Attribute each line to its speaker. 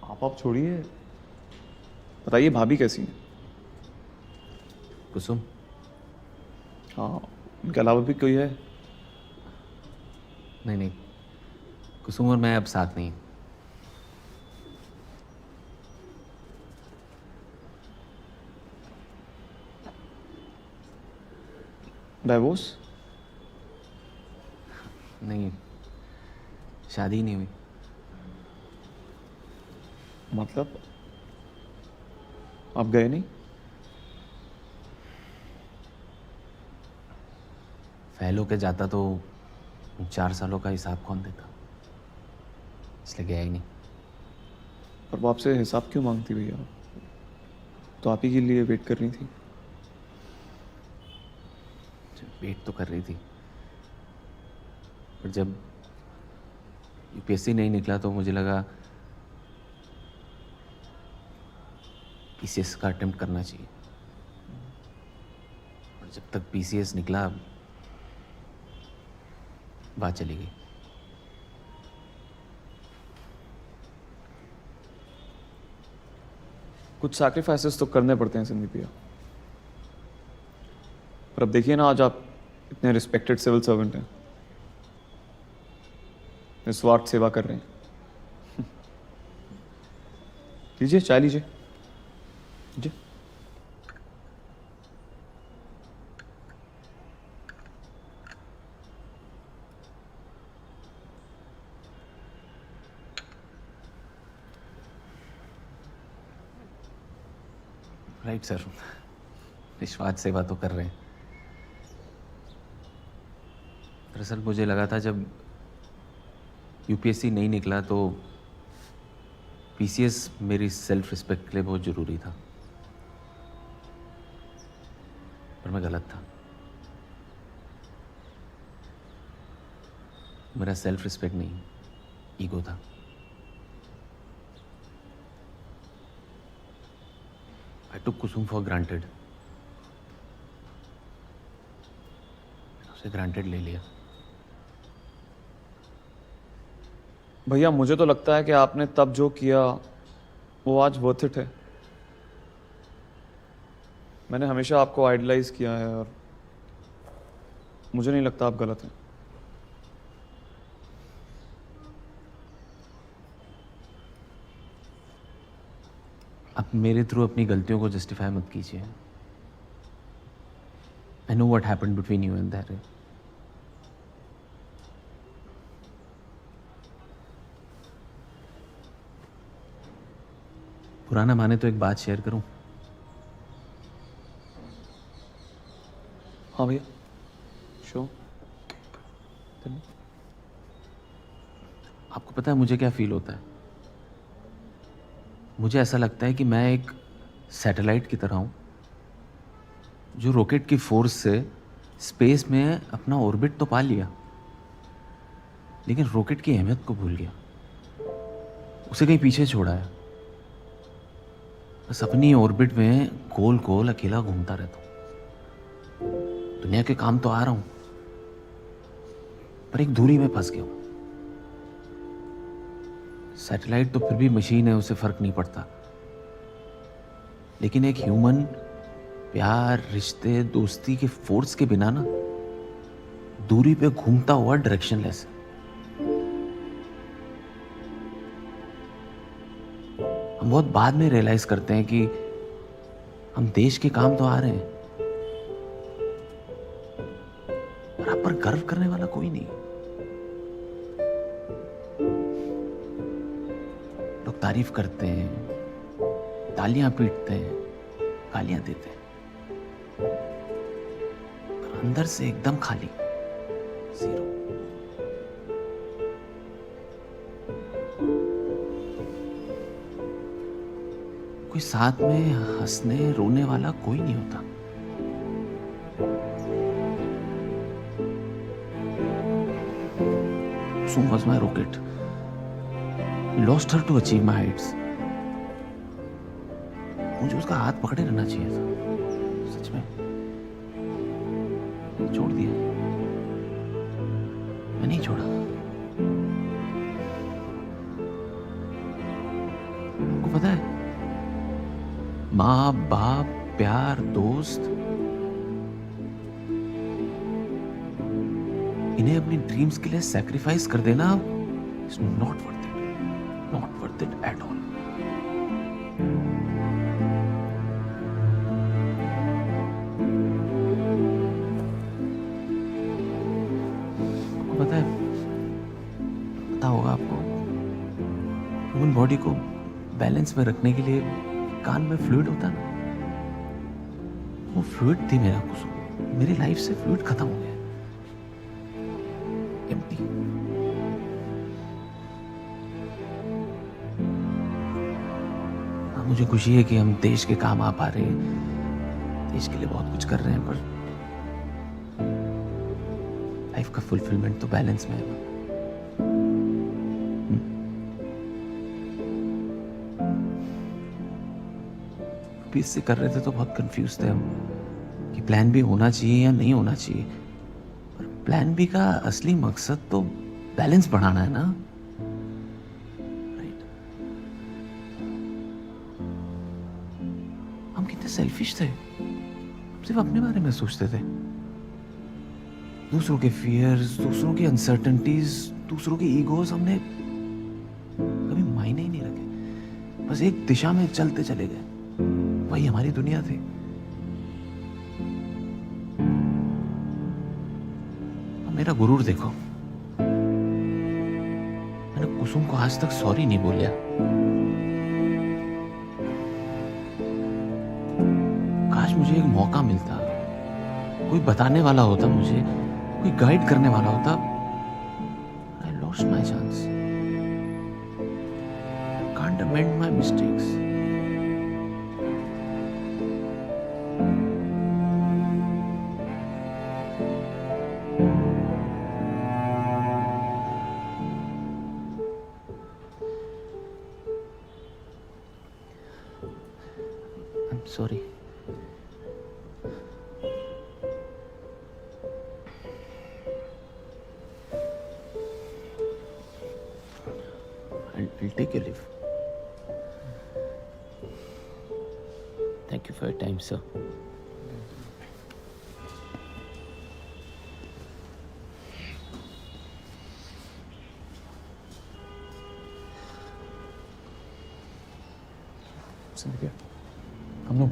Speaker 1: आप छोड़िए, बताइए भाभी कैसी है?
Speaker 2: कुसुम।
Speaker 1: हाँ, उनके अलावा भी कोई है?
Speaker 2: नहीं नहीं, कुसुम और मैं अब साथ नहीं।
Speaker 1: डाइवोर्स?
Speaker 2: नहीं, शादी नहीं हुई।
Speaker 1: मतलब आप गए नहीं?
Speaker 2: फेल होके जाता तो 4 सालों का हिसाब कौन देता, इसलिए गया ही नहीं।
Speaker 1: पर वो आपसे हिसाब क्यों मांगती भैया? तो आप ही के लिए वेट कर रही थी।
Speaker 2: वेट तो कर रही थी, पर जब यूपीएससी नहीं निकला तो मुझे लगा पीसीएस का अटेम्प्ट करना चाहिए। और जब तक पीसीएस निकला, बात चली गई।
Speaker 1: कुछ सैक्रिफाइसेस तो करने पड़ते हैं संदीप भैया। पर अब देखिए ना, आज आप इतने रिस्पेक्टेड सिविल सर्वेंट हैं, निस्वार्थ सेवा कर रहे हैं। लीजिए चाय लीजिए। जी।
Speaker 2: राइट सर, निस्वार्थ सेवा तो कर रहे हैं। दरअसल मुझे लगा था जब यूपीएससी नहीं निकला तो पीसीएस मेरी सेल्फ रिस्पेक्ट के लिए बहुत ज़रूरी था, पर मैं गलत था। मेरा सेल्फ रिस्पेक्ट नहीं, ईगो था। आई टुक कुसुम फॉर ग्रांटेड, उसे ग्रांटेड ले लिया।
Speaker 1: भैया मुझे तो लगता है कि आपने तब जो किया वो आज वर्थ इट है। मैंने हमेशा आपको आइडलाइज किया है और मुझे नहीं लगता आप गलत हैं।
Speaker 2: आप मेरे थ्रू अपनी गलतियों को जस्टिफाई मत कीजिए। I know what happened between you and that. पुराना माने तो एक बात शेयर करूं।
Speaker 1: हाँ भैया, शो।
Speaker 2: आपको पता है मुझे क्या फील होता है? मुझे ऐसा लगता है कि मैं एक सैटेलाइट की तरह हूं, जो रॉकेट की फोर्स से स्पेस में अपना ऑर्बिट तो पा लिया, लेकिन रॉकेट की अहमियत को भूल गया, उसे कहीं पीछे छोड़ा है। बस अपनी ऑर्बिट में गोल गोल अकेला घूमता रहता हूं। दुनिया के काम तो आ रहा हूं, पर एक दूरी में फंस गया हूं। सैटेलाइट तो फिर भी मशीन है, उसे फर्क नहीं पड़ता, लेकिन एक ह्यूमन प्यार, रिश्ते, दोस्ती के फोर्स के बिना ना, दूरी पे घूमता हुआ डायरेक्शनलेस है। हम बहुत बाद में रियलाइज करते हैं कि हम देश के काम तो आ रहे हैं, पर आप पर गर्व करने वाला कोई नहीं। लोग तारीफ करते हैं, तालियां पीटते हैं, गालियां देते हैं, पर अंदर से एकदम खाली, जीरो। कोई साथ में हंसने रोने वाला कोई नहीं होता। Soon was my rocket. Lost her to achieve my heights. मुझे उसका हाथ पकड़े रहना चाहिए था, सच में। छोड़ दिया, मैं नहीं छोड़ा। आपको पता है, माँ बाप, प्यार, दोस्त, इन्हें अपनी ड्रीम्स के लिए सैक्रिफाइस कर देना is not worth it at all. आपको पता होगा आपको, ह्यूमन बॉडी को बैलेंस में रखने के लिए कान में फ्लूइड होता है ना, वो फ्लूइड थी मेरा कुसुम। मेरी लाइफ से फ्लूइड खत्म हो गया, एम्प्टी। मुझे खुशी है कि हम देश के काम आ पा रहे हैं, देश के लिए बहुत कुछ कर रहे हैं, पर लाइफ का फुलफिलमेंट तो बैलेंस में है ना। अभी इससे कर रहे थे तो बहुत कंफ्यूज थे हम कि प्लान बी होना चाहिए या नहीं होना चाहिए, पर प्लान बी का असली मकसद तो बैलेंस बढ़ाना है ना, राइट? हम कितने सेल्फिश थे, हम सिर्फ अपने बारे में सोचते थे। दूसरों के फियर्स, दूसरों की अनसर्टेनिटीज, दूसरों के ईगोज हमने कभी मायने ही नहीं रखे, बस एक दिशा में चलते चले गए, वही हमारी दुनिया थी। अब मेरा गुरूर देखो, मैंने कुसुम को आज तक सॉरी नहीं बोलिया। काश मुझे एक मौका मिलता, कोई बताने वाला होता मुझे, कोई गाइड करने वाला होता। I lost my chance. Can't amend my mistakes. I'm sorry. I'll take your leave. Thank you for your time, sir.
Speaker 1: समझ गया हम लोग।